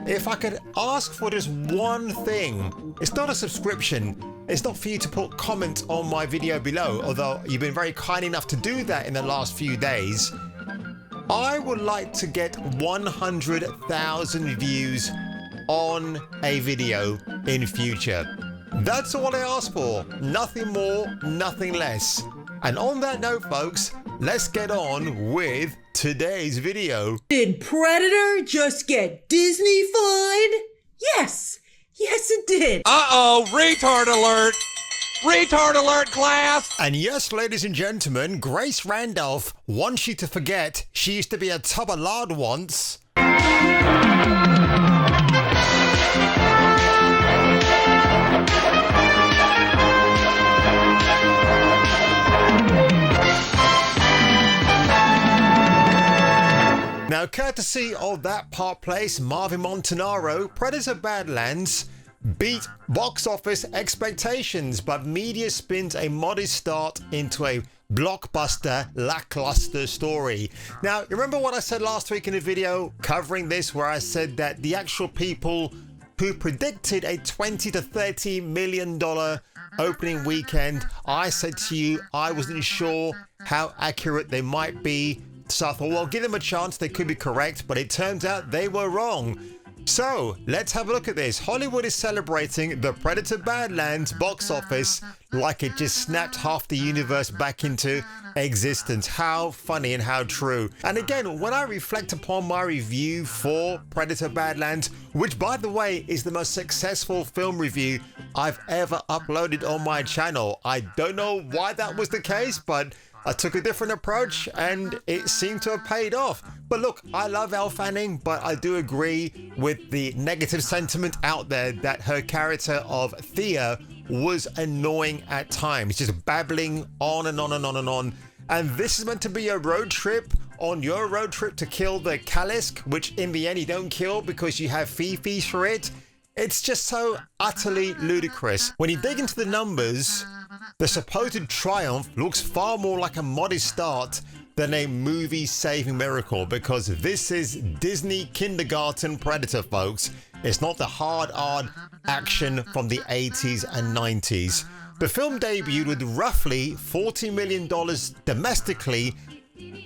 if I could ask for just one thing, it's not a subscription. It's not for you to put comments on my video below, although you've been very kind enough to do that in the last few days. I would like to get 100,000 views on a video in future. That's all I ask for. Nothing more, nothing less. And on that note, folks, let's get on with today's video. Did Predator just get Disney-fied? Yes, it did. Uh-oh, retard alert! Retard alert, class! And yes, ladies and gentlemen, Grace Randolph wants you to forget she used to be a tub of lard once. Now, courtesy of that Park Place, Marvin Montanaro, Predator Badlands beat box office expectations, but media spins a modest start into a blockbuster, lackluster story. Now, remember what I said last week in a video covering this, where I said that the actual people who predicted a $20 to $30 million opening weekend, I said to you I wasn't sure how accurate they might be. So I thought, well, give them a chance, they could be correct, but it turns out they were wrong. So let's have a look at this. Hollywood is celebrating the Predator Badlands box office like it just snapped half the universe back into existence. How funny and how true. And again, when I reflect upon my review for Predator Badlands, which by the way is the most successful film review I've ever uploaded on my channel. I don't know why that was the case, but I took a different approach and it seemed to have paid off. But look, I love Elle Fanning, but I do agree with the negative sentiment out there that her character of Thea was annoying at times, just babbling on and on and on and on. And this is meant to be a road trip. On your road trip to kill the Kalisk, which in the end you don't kill because you have Fifi's for it. It's just so utterly ludicrous. When you dig into the numbers, the supposed triumph looks far more like a modest start than a movie-saving miracle, because this is Disney kindergarten Predator, folks. It's not the hard action from the 80s and 90s. The film debuted with roughly $40 million domestically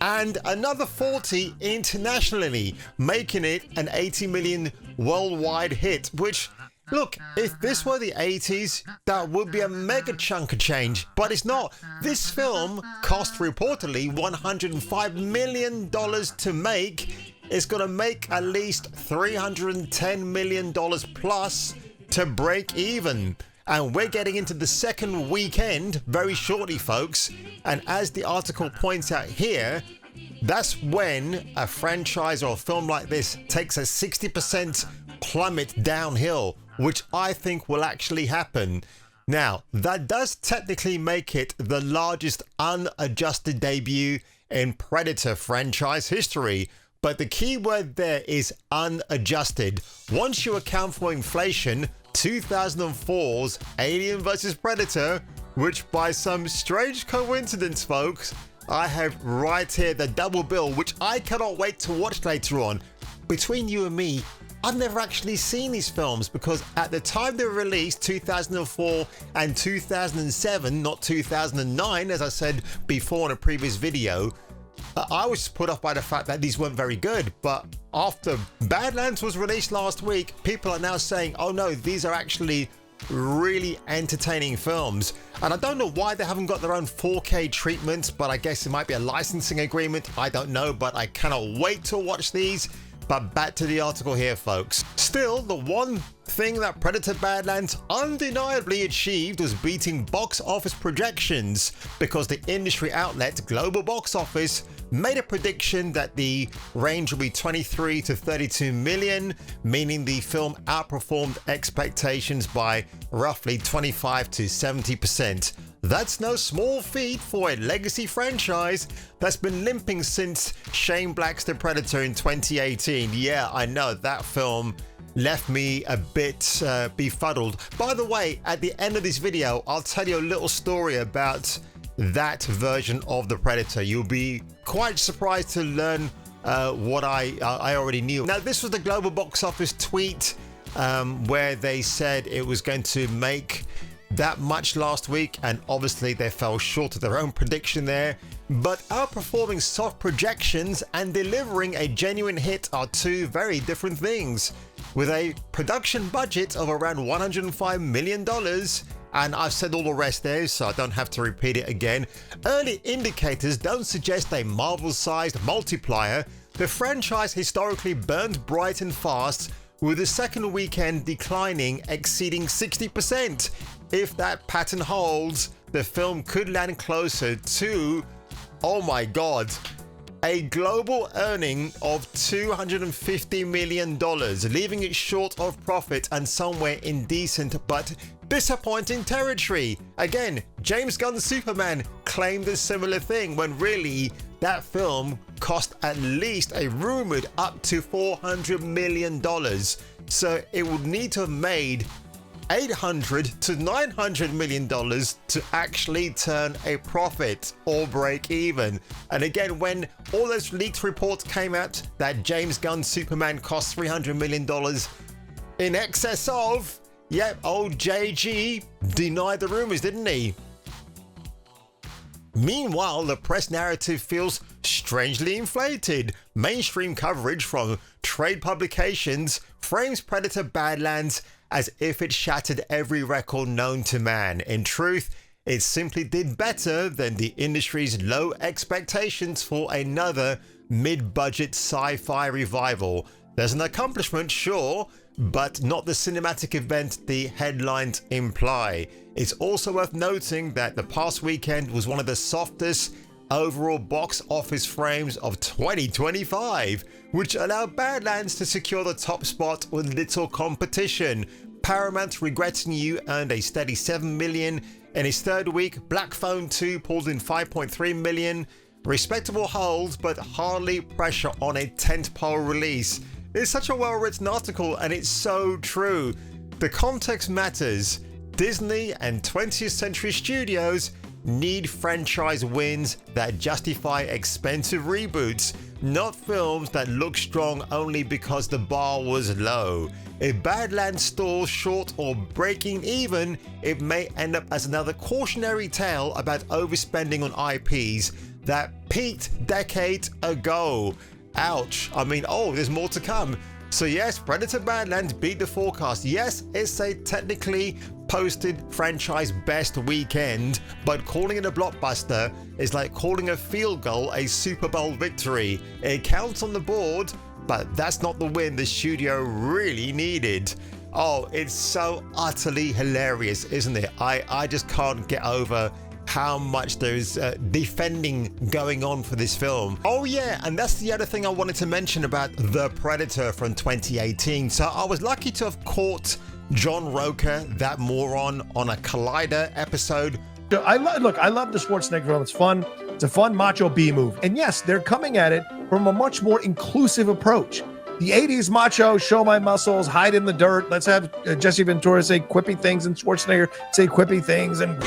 and another 40 internationally, making it an 80 million worldwide hit, which, look, if this were the 80s, that would be a mega chunk of change, but it's not. This film cost reportedly $105 million to make. It's going to make at least $310 million plus to break even. And we're getting into the second weekend very shortly, folks. And as the article points out here, that's when a franchise or a film like this takes a 60% plummet downhill, which I think will actually happen. Now, that does technically make it the largest unadjusted debut in Predator franchise history. But the key word there is unadjusted. Once you account for inflation, 2004's Alien vs. Predator, which by some strange coincidence, folks, I have right here the double bill, which I cannot wait to watch later on. Between you and me, I've never actually seen these films because at the time they were released, 2004 and 2007, not 2009, as I said before in a previous video, I was put off by the fact that these weren't very good. But after Badlands was released last week, people are now saying, oh no, these are actually really entertaining films. And I don't know why they haven't got their own 4K treatment, but I guess it might be a licensing agreement. I don't know, but I cannot wait to watch these. But back to the article here, folks. Still, the one thing that Predator Badlands undeniably achieved was beating box office projections, because the industry outlet Global Box Office made a prediction that the range will be 23 to 32 million, meaning the film outperformed expectations by roughly 25 to 70%. That's no small feat for a legacy franchise that's been limping since Shane Black's The Predator in 2018. Yeah, I know, that film left me a bit befuddled. By the way, at the end of this video, I'll tell you a little story about that version of The Predator. You'll be quite surprised to learn what I already knew. Now, this was the global box office tweet where they said it was going to make that much last week, and obviously they fell short of their own prediction there. But outperforming soft projections and delivering a genuine hit are two very different things. With a production budget of around $105 million, and I've said all the rest there, so I don't have to repeat it again, early indicators don't suggest a Marvel-sized multiplier. The franchise historically burned bright and fast, with the second weekend declining exceeding 60%. If that pattern holds, the film could land closer to, oh my god, a global earning of $250 million, leaving it short of profit and somewhere in decent but disappointing territory. Again, James Gunn's Superman claimed a similar thing when really that film cost at least a rumored up to $400 million. So it would need to have made $800 to $900 million to actually turn a profit or break even. And again, when all those leaked reports came out that James Gunn's Superman cost $300 million in excess of, yep, old JG denied the rumors, didn't he? Meanwhile, the press narrative feels strangely inflated. Mainstream coverage from trade publications frames Predator Badlands as if it shattered every record known to man. In truth, it simply did better than the industry's low expectations for another mid-budget sci-fi revival. There's an accomplishment, sure, but not the cinematic event the headlines imply. It's also worth noting that the past weekend was one of the softest overall box office frames of 2025, which allowed Badlands to secure the top spot with little competition. Paramount Regretting You earned a steady $7 million. In its third week, Black Phone 2 pulled in $5.3 million. Respectable holds, but hardly pressure on a tentpole release. It's such a well-written article, and it's so true. The context matters. Disney and 20th Century Studios need franchise wins that justify expensive reboots, not films that look strong only because the bar was low. If Badlands stalls short or breaking even, it may end up as another cautionary tale about overspending on IPs that peaked decades ago. Ouch. I mean, oh, there's more to come. So yes, Predator Badlands beat the forecast. Yes, it's a technically posted franchise best weekend, but calling it a blockbuster is like calling a field goal a Super Bowl victory. It counts on the board, but that's not the win the studio really needed. Oh, it's so utterly hilarious, isn't it? I just can't get over how much there's defending going on for this film. Oh yeah, and that's the other thing I wanted to mention about The Predator from 2018. So I was lucky to have caught John Roker, that moron, on a Collider episode. I love the Schwarzenegger film. It's fun. It's a fun macho B move. And yes, they're coming at it from a much more inclusive approach. The 80s macho, show my muscles, hide in the dirt. Let's have Jesse Ventura say quippy things and Schwarzenegger say quippy things and...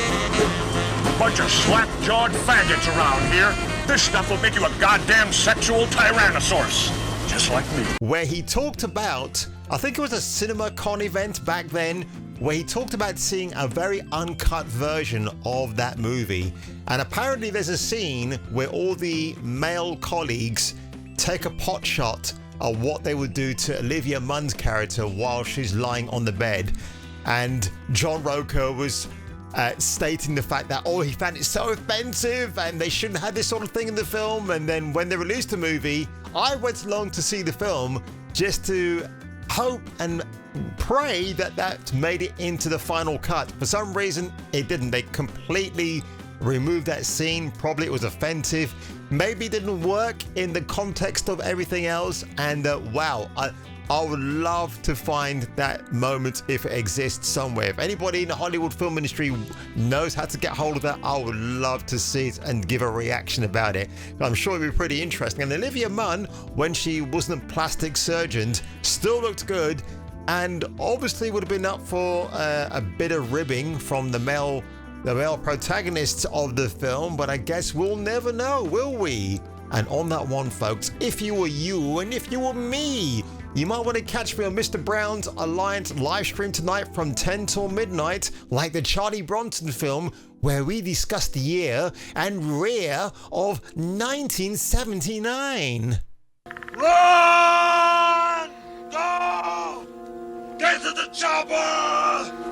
Bunch of slap-jawed faggots around here. This stuff will make you a goddamn sexual tyrannosaurus. Just like me. Where he talked about, I think it was a CinemaCon event back then, where he talked about seeing a very uncut version of that movie. And apparently there's a scene where all the male colleagues take a pot shot of what they would do to Olivia Munn's character while she's lying on the bed. And John Roker was stating the fact that, oh, he found it so offensive and they shouldn't have this sort of thing in the film. And then when they released the movie, I went along to see the film just to hope and pray that that made it into the final cut. For some reason, it didn't. They completely removed that scene. Probably it was offensive. Maybe it didn't work in the context of everything else. And wow, I would love to find that moment if it exists somewhere. If anybody in the Hollywood film industry knows how to get hold of that, I would love to see it and give a reaction about it. I'm sure it'd be pretty interesting. And Olivia Munn, when she wasn't a plastic surgeon, still looked good and obviously would have been up for a bit of ribbing from the male protagonists of the film. But I guess we'll never know, will we? And on that one, folks, if you were you and if you were me, you might want to catch me on Mr. Brown's Alliance live stream tonight from 10 till midnight, like the Charlie Bronson film, where we discuss the year and rear of 1979. Run! Go! Get to the chopper!